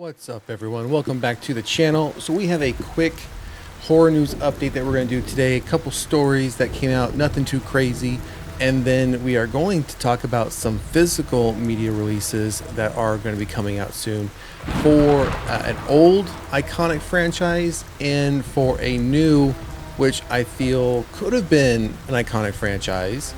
What's up, everyone? Welcome back to the channel. So we have a quick horror news update that we're going to do today. A couple stories that came out, nothing too crazy. And then we are going to talk about some physical media releases that are going to be coming out soon for an old iconic franchise and for a new, which I feel could have been an iconic franchise,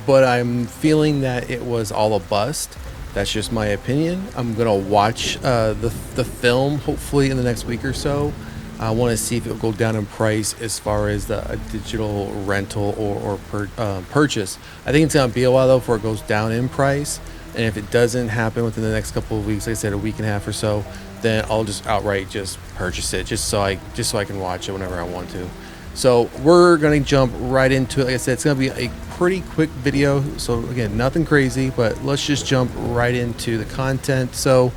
but I'm feeling that it was all a bust. That's just my opinion. I'm gonna watch the film hopefully in the next week or so. I want to see if it'll go down in price as far as the digital rental or purchase. I think it's gonna be a while though before it goes down in price. And if it doesn't happen within the next couple of weeks, like I said, a week and a half or so, then I'll just outright just purchase it just so I can watch it whenever I want to. So we're gonna jump right into it. Like I said, it's gonna be a pretty quick video. So again, nothing crazy, but let's just jump right into the content. So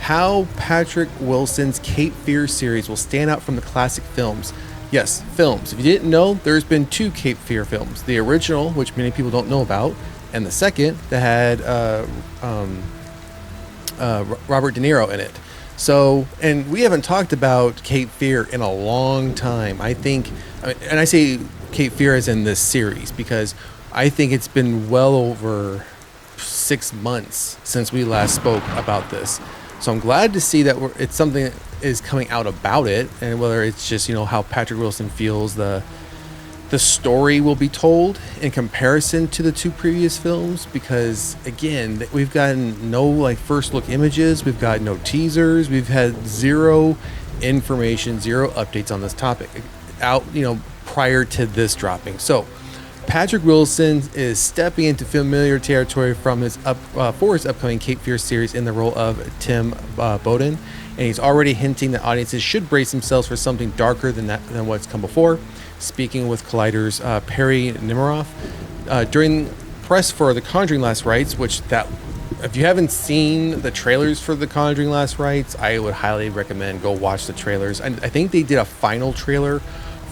how Patrick Wilson's Cape Fear series will stand out from the classic films. Yes, films. If you didn't know, there's been two Cape Fear films. The original, which many people don't know about, and the second that had Robert De Niro in it. So, and we haven't talked about Cape Fear in a long time. I think, and I say Cape Fear as in this series because I think it's been well over 6 months since we last spoke about this. So I'm glad to see that it's something that is coming out about it, and whether it's just, you know, how Patrick Wilson feels the story will be told in comparison to the two previous films, because again, we've gotten no like first look images, we've got no teasers, we've had zero information, zero updates on this topic out, you know, prior to this dropping. So Patrick Wilson is stepping into familiar territory from his upcoming Cape Fear series in the role of Tim Bowden, and he's already hinting that audiences should brace themselves for something darker than what's come before. Speaking with Collider's Perry Nemiroff during press for The Conjuring Last Rites, which that if you haven't seen the trailers for The Conjuring Last Rites, I would highly recommend go watch the trailers. I think they did a final trailer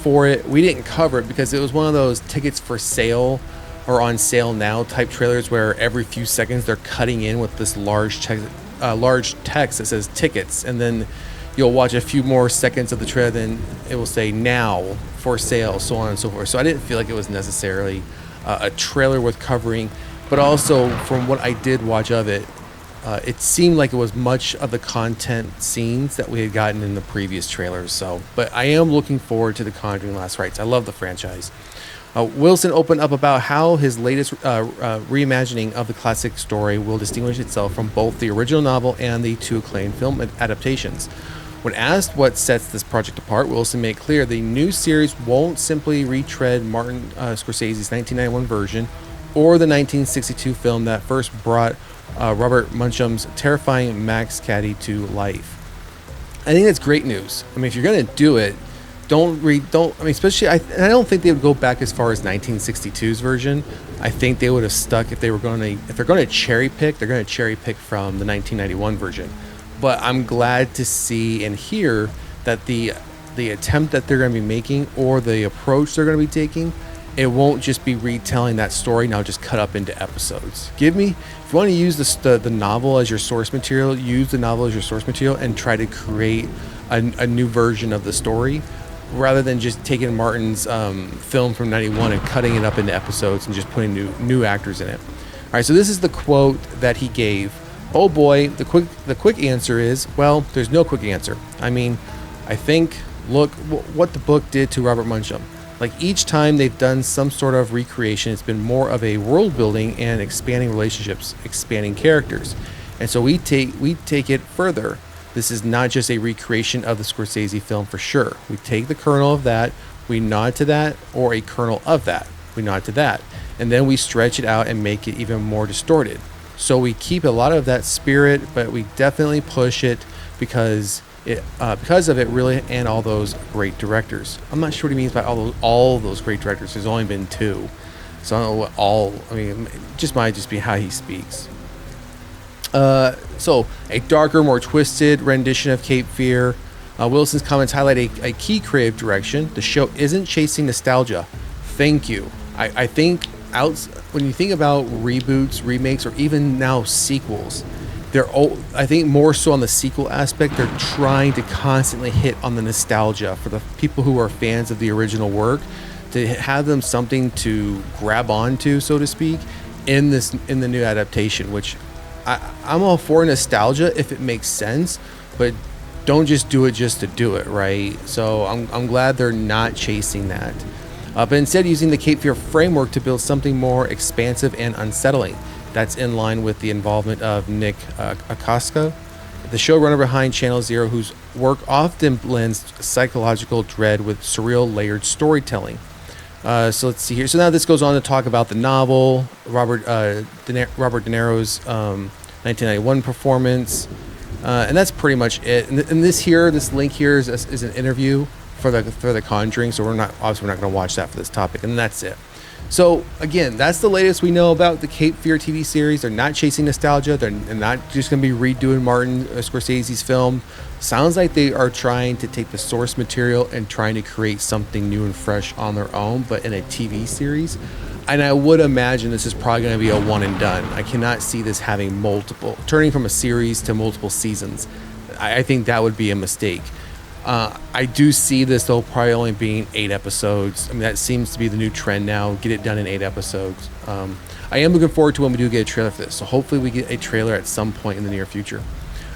for it. We didn't cover it because it was one of those tickets for sale or on sale now type trailers where every few seconds they're cutting in with this large text that says tickets, and then you'll watch a few more seconds of the trailer, then it will say now for sale, so on and so forth. So I didn't feel like it was necessarily a trailer worth covering, but also from what I did watch of it, it seemed like it was much of the content scenes that we had gotten in the previous trailers. So, but I am looking forward to The Conjuring Last Rites. I love the franchise. Wilson opened up about how his latest reimagining of the classic story will distinguish itself from both the original novel and the two acclaimed film adaptations. When asked what sets this project apart, Wilson made clear the new series won't simply retread Martin Scorsese's 1991 version or the 1962 film that first brought Robert Muncham's terrifying Max Cady to life. I think that's great news. I mean, if you're going to do it, especially, I don't think they would go back as far as 1962's version. I think they would have stuck if they're going to cherry pick, they're going to cherry pick from the 1991 version. But I'm glad to see and hear that the attempt that they're going to be making or the approach they're going to be taking, it won't just be retelling that story now just cut up into episodes. If you want to use the novel as your source material, use the novel as your source material and try to create a new version of the story rather than just taking Martin's film from 91 and cutting it up into episodes and just putting new actors in it. All right, so this is the quote that he gave. Oh boy, the quick answer is, well, there's no quick answer. I mean, I think, look what the book did to Robert Muncham. Like each time they've done some sort of recreation, it's been more of a world building and expanding relationships, expanding characters. And so we take it further. This is not just a recreation of the Scorsese film for sure. We take the kernel of that, we nod to that, or a kernel of that, we nod to that. And then we stretch it out and make it even more distorted. So we keep a lot of that spirit, but we definitely push it because of it really, and all those great directors. I'm not sure what he means by all those great directors. There's only been two, so I don't know what all. I mean, it just might just be how he speaks. So a darker, more twisted rendition of Cape Fear. Wilson's comments highlight a key creative direction. The show isn't chasing nostalgia. Thank you. I think when you think about reboots, remakes, or even now sequels, I think more so on the sequel aspect, they're trying to constantly hit on the nostalgia for the people who are fans of the original work, to have them something to grab onto, so to speak, in the new adaptation. Which I'm all for nostalgia if it makes sense, but don't just do it just to do it, right? So I'm glad they're not chasing that, but instead using the Cape Fear framework to build something more expansive and unsettling. That's in line with the involvement of Nick Acosta, the showrunner behind Channel Zero, whose work often blends psychological dread with surreal layered storytelling. So let's see here. So now this goes on to talk about the novel, Robert De Niro's 1991 performance, and that's pretty much it. And this link here is an interview for the Conjuring. So we're not going to watch that for this topic, and that's it. So again, that's the latest we know about the Cape Fear TV series. They're not chasing nostalgia. They're not just going to be redoing Martin Scorsese's film. Sounds like they are trying to take the source material and trying to create something new and fresh on their own, but in a TV series. And I would imagine this is probably going to be a one and done. I cannot see this having turning from a series to multiple seasons. I think that would be a mistake. I do see this, though, probably only being 8 episodes. I mean, that seems to be the new trend now. Get it done in 8 episodes. I am looking forward to when we do get a trailer for this. So hopefully we get a trailer at some point in the near future.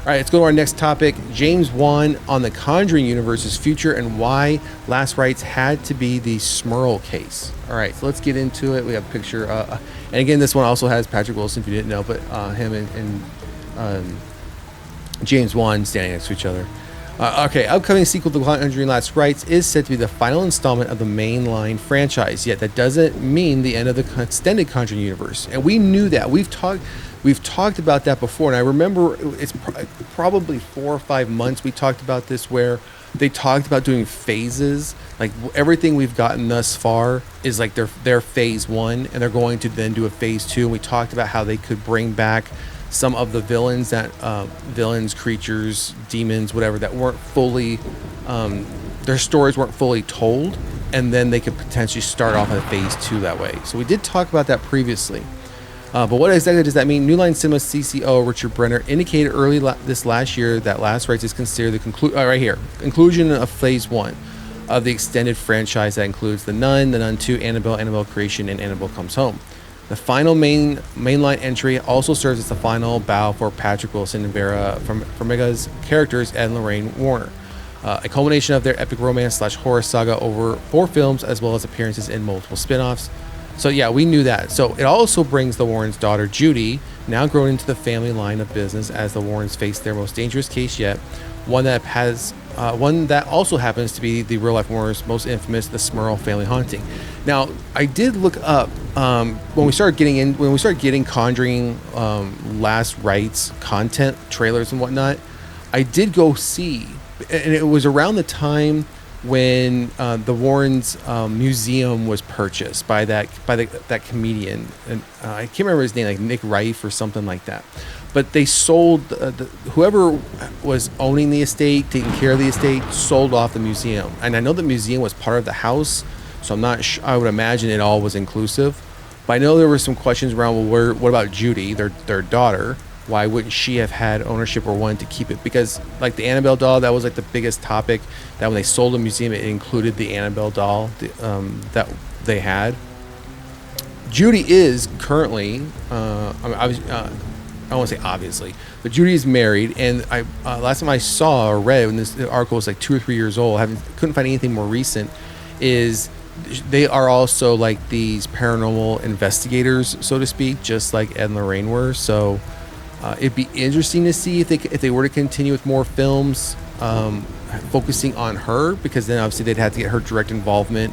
All right, let's go to our next topic. James Wan on the Conjuring Universe's future and why Last Rites had to be the Smurl case. All right, so let's get into it. We have a picture. And again, this one also has Patrick Wilson, if you didn't know, but him and James Wan standing next to each other. Okay, upcoming sequel to Conjuring Last Rites is said to be the final installment of the mainline franchise, yet that doesn't mean the end of the extended Conjuring universe. And we knew that. We've talked about that before, and I remember it's probably 4 or 5 months we talked about this, where they talked about doing phases. Like everything we've gotten thus far is like their phase 1, and they're going to then do a phase 2. And we talked about how they could bring back some of the villains, creatures, demons, whatever, that weren't fully, their stories weren't fully told, and then they could potentially start off at phase 2 that way. So we did talk about that previously. But what exactly does that mean? New Line Cinema CCO Richard Brenner indicated early this last year that Last Rites is considered the conclusion of phase 1 of the extended franchise that includes The Nun 2, Annabelle Creation, and Annabelle Comes Home. The final mainline entry also serves as the final bow for Patrick Wilson and Vera Farmiga's characters and Lorraine Warner, a culmination of their epic romance/horror saga over 4 films, as well as appearances in multiple spin-offs. So yeah, we knew that. So it also brings the Warrens' daughter Judy, now grown into the family line of business, as the Warrens face their most dangerous case yet, one that also happens to be the real life Warrens' most infamous, the Smurl family haunting. Now, I did look up when we started getting Conjuring Last Rites content, trailers and whatnot. I did go see, and it was around the time when the Warrens museum was purchased by that comedian, and I can't remember his name, like Nick Rife or something like that. But they sold whoever was owning the estate, taking care of the estate, sold off the museum. And I know the museum was part of the house, so I'm not sure. I would imagine it all was inclusive. But I know there were some questions around, well, what about Judy, their daughter? Why wouldn't she have had ownership or wanted to keep it? Because like the Annabelle doll, that was like the biggest topic. That when they sold the museum, it included the Annabelle doll that they had. Judy is currently, I don't want to say obviously, but Judy is married, and I last time I saw or read, when this article was like 2 or 3 years old, couldn't find anything more recent, is they are also like these paranormal investigators, so to speak, just like Ed and Lorraine were. So it'd be interesting to see if they were to continue with more films focusing on her, because then obviously they'd have to get her direct involvement,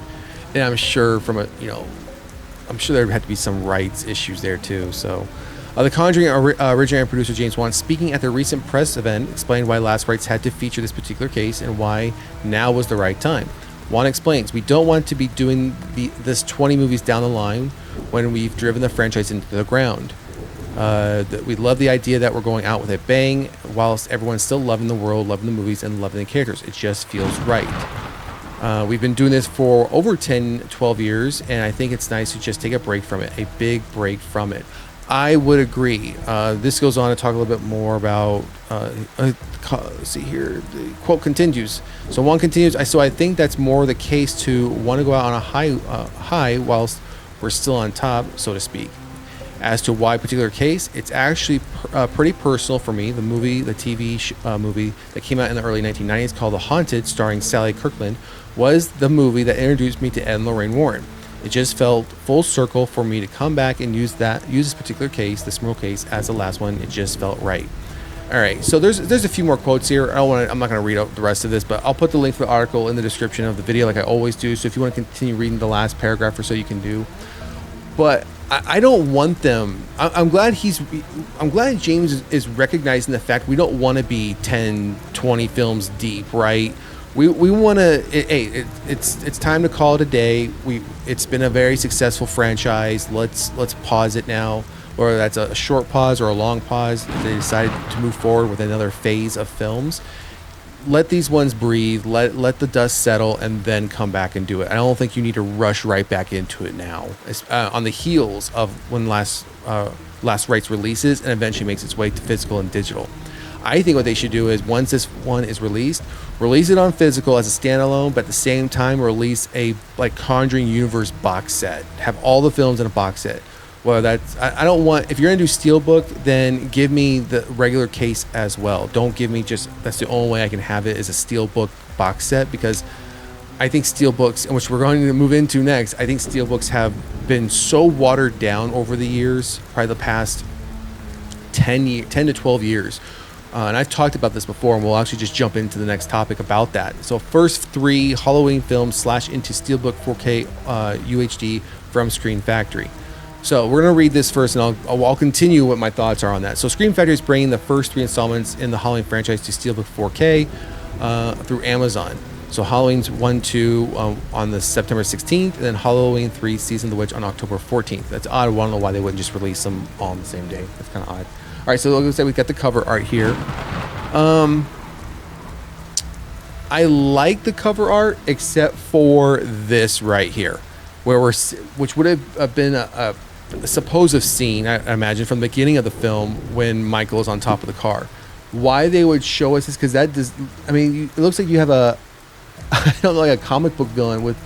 and I'm sure there had to be some rights issues there too. So the Conjuring originator and producer James Wan, speaking at the recent press event, explained why Last Rites had to feature this particular case and why now was the right time. Wan explains, "We don't want to be doing this 20 movies down the line when we've driven the franchise into the ground. We love the idea that we're going out with a bang whilst everyone's still loving the world, loving the movies, and loving the characters. It just feels right. We've been doing this for over 10, 12 years, and I think it's nice to just take a break from it, a big break from it." I would agree. This goes on to talk a little bit more about. Let's see here. The quote continues. So one continues. So I think that's more the case to want to go out on a high whilst we're still on top, so to speak. As to why particular case, it's actually pretty personal for me. The TV movie that came out in the early 1990s called The Haunted, starring Sally Kirkland, was the movie that introduced me to Ed and Lorraine Warren. It just felt full circle for me to come back and use this particular case, the Smurl case, as the last one. It just felt right. All right, so there's a few more quotes here. I'm not going to read out the rest of this, but I'll put the link to the article in the description of the video, like I always do. So if you want to continue reading the last paragraph or so, you can do. But I don't want them. I'm glad James is recognizing the fact we don't want to be 10, 20 films deep, right? We want to. Hey, it's time to call it a day. It's been a very successful franchise. Let's pause it now, whether that's a short pause or a long pause. They decided to move forward with another phase of films. Let these ones breathe. Let the dust settle, and then come back and do it. I don't think you need to rush right back into it now. On the heels of when Last Rites releases and eventually makes its way to physical and digital. I think what they should do is, once this one is release it on physical as a standalone, but at the same time release a Conjuring Universe box set. Have all the films in a box set. Well, I don't want, if you're gonna do Steelbook, then give me the regular case as well. Don't give me that's the only way I can have it, is a Steelbook box set, because I think Steelbooks, which we're going to move into next, I think Steelbooks have been so watered down over the years, probably the past 10 to 12 years. And I've talked about this before, and we'll actually just jump into the next topic about that. So first 3 Halloween films / into Steelbook 4K UHD from Screen Factory. So we're going to read this first, and I'll continue what my thoughts are on that. So Screen Factory is bringing the first 3 installments in the Halloween franchise to Steelbook 4K through Amazon. So Halloween's 1, 2 on the September 16th, and then Halloween 3 Season of the Witch on October 14th. That's odd. I don't know why they wouldn't just release them all on the same day. That's kind of odd. All right, so like I said, we've got the cover art here. I like the cover art, except for this right here, which would have been a supposed scene, I imagine, from the beginning of the film when Michael is on top of the car. Why they would show us this? Because it looks like you have like a comic book villain with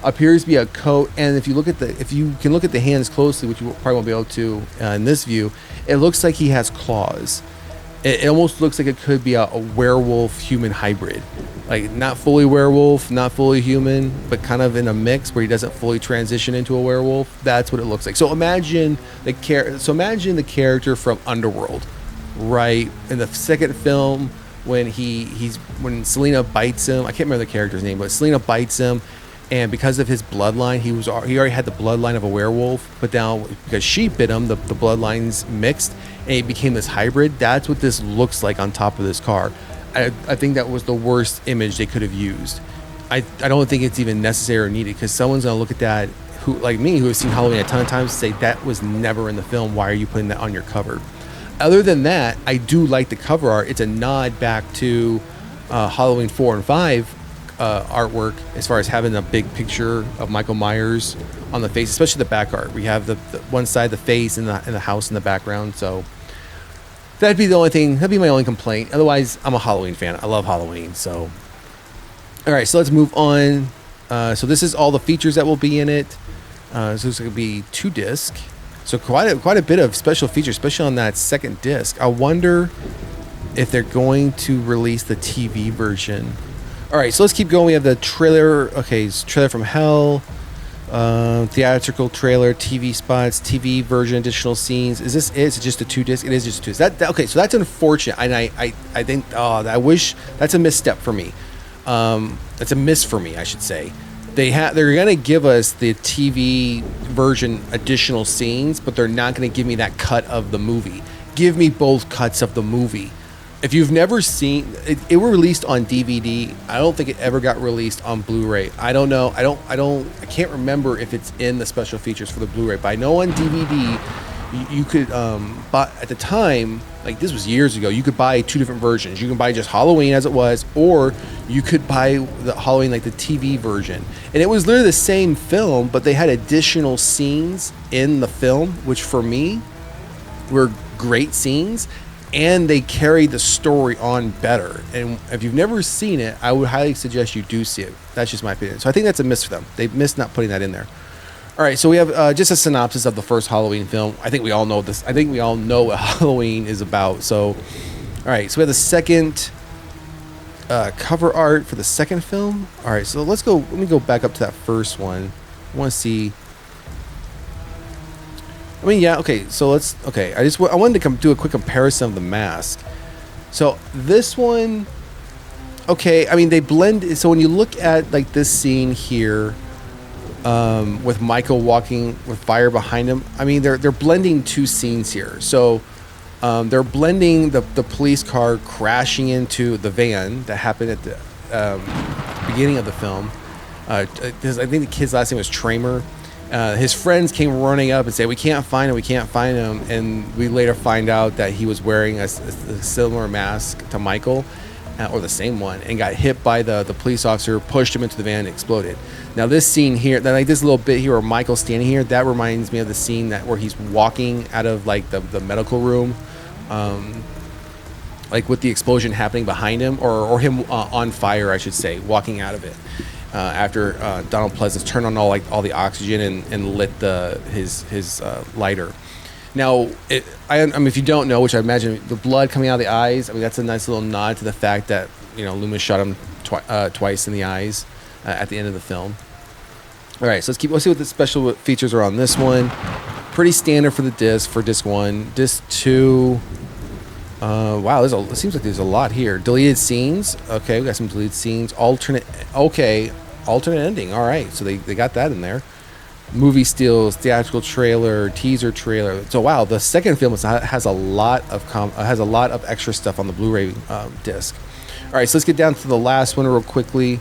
appears to be a coat, and if you can look at the hands closely, which you probably won't be able to in this view, it looks like he has claws. It almost looks like it could be a werewolf human hybrid, like not fully werewolf, not fully human, but kind of in a mix where he doesn't fully transition into a werewolf. That's what it looks like. So imagine the character from Underworld, right? In the second film, when when Selena bites him, I can't remember the character's name, but Selena bites him. And because of his bloodline, he already had the bloodline of a werewolf, but now because she bit him, the bloodlines mixed, and he became this hybrid. That's what this looks like on top of this car. I think that was the worst image they could have used. I don't think it's even necessary or needed, because someone's gonna look at that, who like me, who has seen Halloween a ton of times, say that was never in the film. Why are you putting that on your cover? Other than that, I do like the cover art. It's a nod back to Halloween 4 and 5. Artwork, as far as having a big picture of Michael Myers on the face, especially the back art. We have the one side, the face, and the house in the background. So that'd be my only complaint. Otherwise, I'm a Halloween fan. I love Halloween. So all right, so let's move on. So this is all the features that will be in it. So it's going to be 2 discs. So quite a bit of special features, especially on that second disc. I wonder if they're going to release the TV version. All right, so let's keep going. We have the trailer. Okay, it's trailer from hell, theatrical trailer, TV spots, TV version, additional scenes. Is it just a 2 disc? It is just a 2 disc. Okay, so that's unfortunate. And I think, I wish, that's a misstep for me. That's a miss for me, I should say. They're gonna give us the TV version additional scenes, but they're not gonna give me that cut of the movie. Give me both cuts of the movie. If you've never seen it, it was released on DVD. I don't think it ever got released on Blu-ray. I don't know. I can't remember if it's in the special features for the Blu-ray, but I know on DVD you could buy, at the time, like this was years ago, you could buy 2 different versions. You can buy just Halloween as it was, or you could buy the Halloween, like the TV version. And it was literally the same film, but they had additional scenes in the film, which for me, were great scenes, and they carried the story on better. And if you've never seen it, I would highly suggest you do see it. That's just my opinion. So I think that's a miss for them. They missed not putting that in there. All right, so we have just a synopsis of the first Halloween film. I think we all know this. I think we all know what Halloween is about. So, all right, so we have the second cover art for the second film. All right, so let me go back up to that first one. I want to see. I mean, yeah, okay. So I wanted to do a quick comparison of the mask. So this one, okay. I mean, they blend. So when you look at like this scene here, with Michael walking with fire behind him, I mean, they're blending two scenes here. So. They're blending the police car crashing into the van that happened at the beginning of the film. I think the kid's last name was Tramer. His friends came running up and said, we can't find him. And we later find out that he was wearing a similar mask to Michael, or the same one, and got hit by the police officer, pushed him into the van, and exploded. Now this scene here, like this little bit here where Michael's standing here, that reminds me of the scene where he's walking out of like the medical room, like with the explosion happening behind him, or him on fire, I should say, walking out of it after Donald Pleasance turned on all the oxygen and lit his lighter. Now, I mean, if you don't know, which I imagine, the blood coming out of the eyes, I mean, that's a nice little nod to the fact that, Loomis shot him twice in the eyes at the end of the film. All right, so let's see what the special features are on this one. Pretty standard for the disc, for disc 1. Disc 2, wow, it seems like there's a lot here. Deleted scenes. Okay, we got some deleted scenes. Alternate ending. All right, so they got that in there. Movie steals, theatrical trailer, teaser trailer. So wow, the second film has a lot of extra stuff on the Blu-ray disc. All right, so let's get down to the last one real quickly.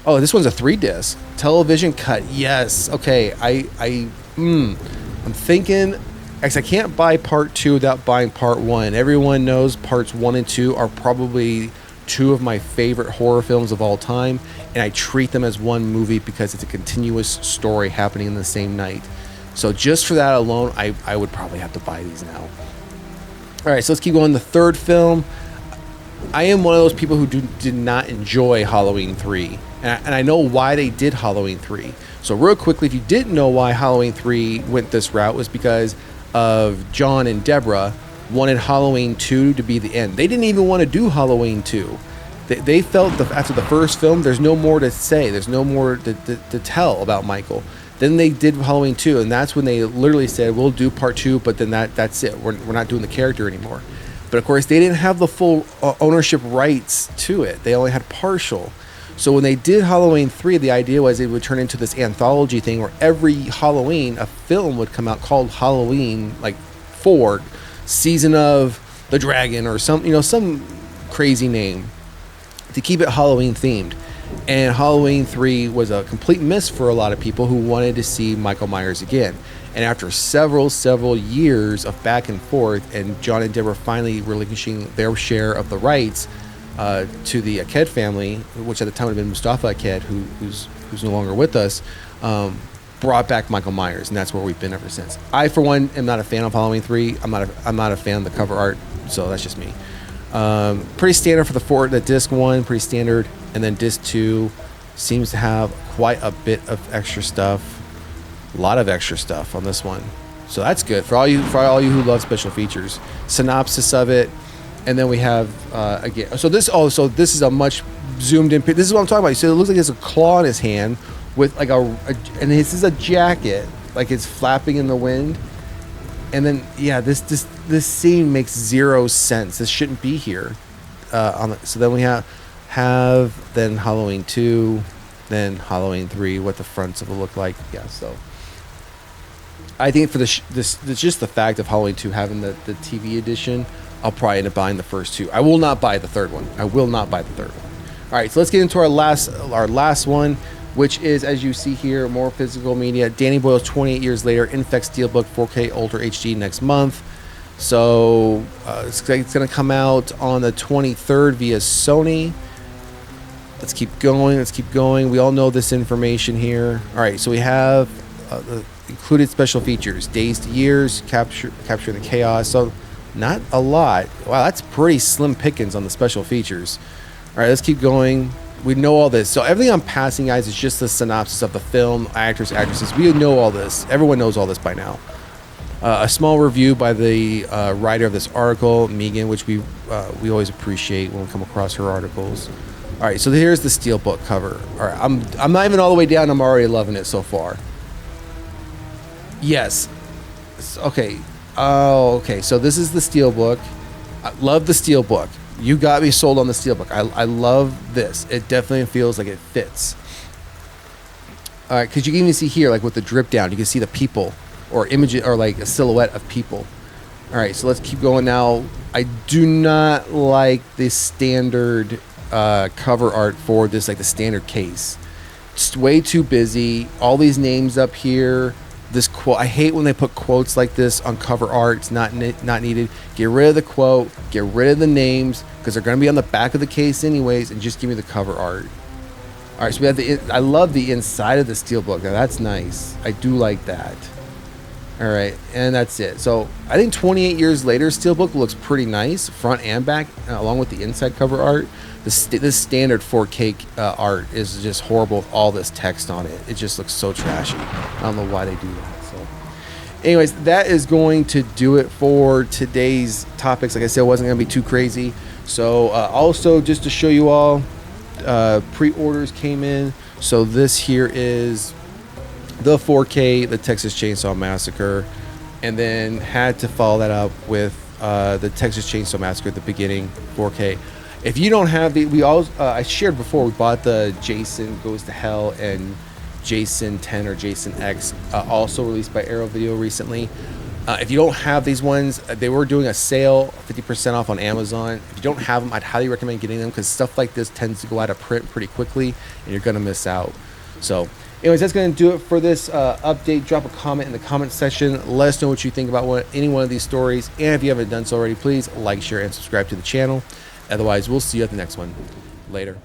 Oh, this one's a 3-disc television cut. Yes. Okay. I'm thinking, because I can't buy part 2 without buying part 1. Everyone knows parts 1 and 2 are probably 2 of my favorite horror films of all time, and I treat them as one movie because it's a continuous story happening in the same night. So just for that alone, I would probably have to buy these now. All right, so let's keep going. The third film. I am one of those people who did not enjoy Halloween 3, and I know why they did Halloween 3. So real quickly, if you didn't know why Halloween 3 went this route, was because of John and Deborah wanted Halloween 2 to be the end. They didn't even want to do Halloween 2. They felt after the first film, there's no more to say. There's no more to tell about Michael. Then they did Halloween 2, and that's when they literally said, we'll do part 2, but then that's it. We're not doing the character anymore. But of course, they didn't have the full ownership rights to it. They only had partial. So when they did Halloween 3, the idea was it would turn into this anthology thing where every Halloween, a film would come out called Halloween, like 4, Season of the Dragon, or some crazy name to keep it Halloween themed. And Halloween 3 was a complete miss for a lot of people who wanted to see Michael Myers again. And after several years of back and forth, and John and Deborah finally relinquishing their share of the rights to the Aked family, which at the time would have been Mustafa Aked, who's no longer with us, brought back Michael Myers, and that's where we've been ever since. I, for one, am not a fan of Halloween 3. I'm not a fan of the cover art, so that's just me. Pretty standard for the disc 1, pretty standard, and then disc 2 seems to have quite a bit of extra stuff. A lot of extra stuff on this one, so that's good for all you who love special features. Synopsis of it, and then we have again. So this is a much zoomed in. This is what I'm talking about. So it looks like there's a claw in his hand with like and this is a jacket, like it's flapping in the wind. And then this scene makes zero sense. This shouldn't be here. So then we have then Halloween 2, then Halloween 3. What the fronts of it look like? Yeah. So I think for this just the fact of Halloween 2 having the TV edition, I'll probably end up buying the first 2. I will not buy the third one. All right, so let's get into our last one, which is, as you see here, more physical media. Danny Boyle's 28 Years Later, Infects Steelbook 4K Ultra HD next month. So it's going to come out on the 23rd via Sony. Let's keep going. We all know this information here. All right, so we have included special features: days to years, capture the chaos. So not a lot. Wow, that's pretty slim pickings on the special features. All right, let's keep going. We know all this. So everything I'm passing, guys, is just the synopsis of the film, actors, actresses. We know all this. Everyone knows all this by now. A small review by the writer of this article, Megan, which we always appreciate when we come across her articles. All right, so here's the Steelbook cover. All right, I'm not even all the way down. I'm already loving it so far. Yes. Okay. Oh, okay. So this is the Steelbook. I love the Steelbook. You got me sold on the Steelbook. I love this. It definitely feels like it fits. All right, because you can even see here, like with the drip down, you can see the people or images or like a silhouette of people. All right, so let's keep going now. I do not like the standard cover art for this, like the standard case. It's way too busy. All these names up here. This quote, I hate when they put quotes like this on cover art. It's not needed. Get rid of the quote. Get rid of the names because they're going to be on the back of the case anyways, and just give me the cover art. All right, so we have I love the inside of the Steelbook. Now that's nice. I do like that. All right, and that's it. So I think 28 years later, Steelbook looks pretty nice, front and back, along with the inside cover art. This standard 4K art is just horrible with all this text on it. It just looks so trashy. I don't know why they do that. So anyways, that is going to do it for today's topics. Like I said, it wasn't going to be too crazy. So also, just to show you all, pre-orders came in. So this here is the 4K, the Texas Chainsaw Massacre, and then had to follow that up with the Texas Chainsaw Massacre at the beginning, 4K. If you don't have the, I shared before, we bought the Jason Goes to Hell and Jason 10 or Jason X, also released by Arrow Video recently. If you don't have these ones, they were doing a sale, 50% off on Amazon. If you don't have them, I'd highly recommend getting them because stuff like this tends to go out of print pretty quickly and you're going to miss out. So anyways, that's going to do it for this update. Drop a comment in the comment section. Let us know what you think about any one of these stories. And if you haven't done so already, please like, share, and subscribe to the channel. Otherwise, we'll see you at the next one. Later.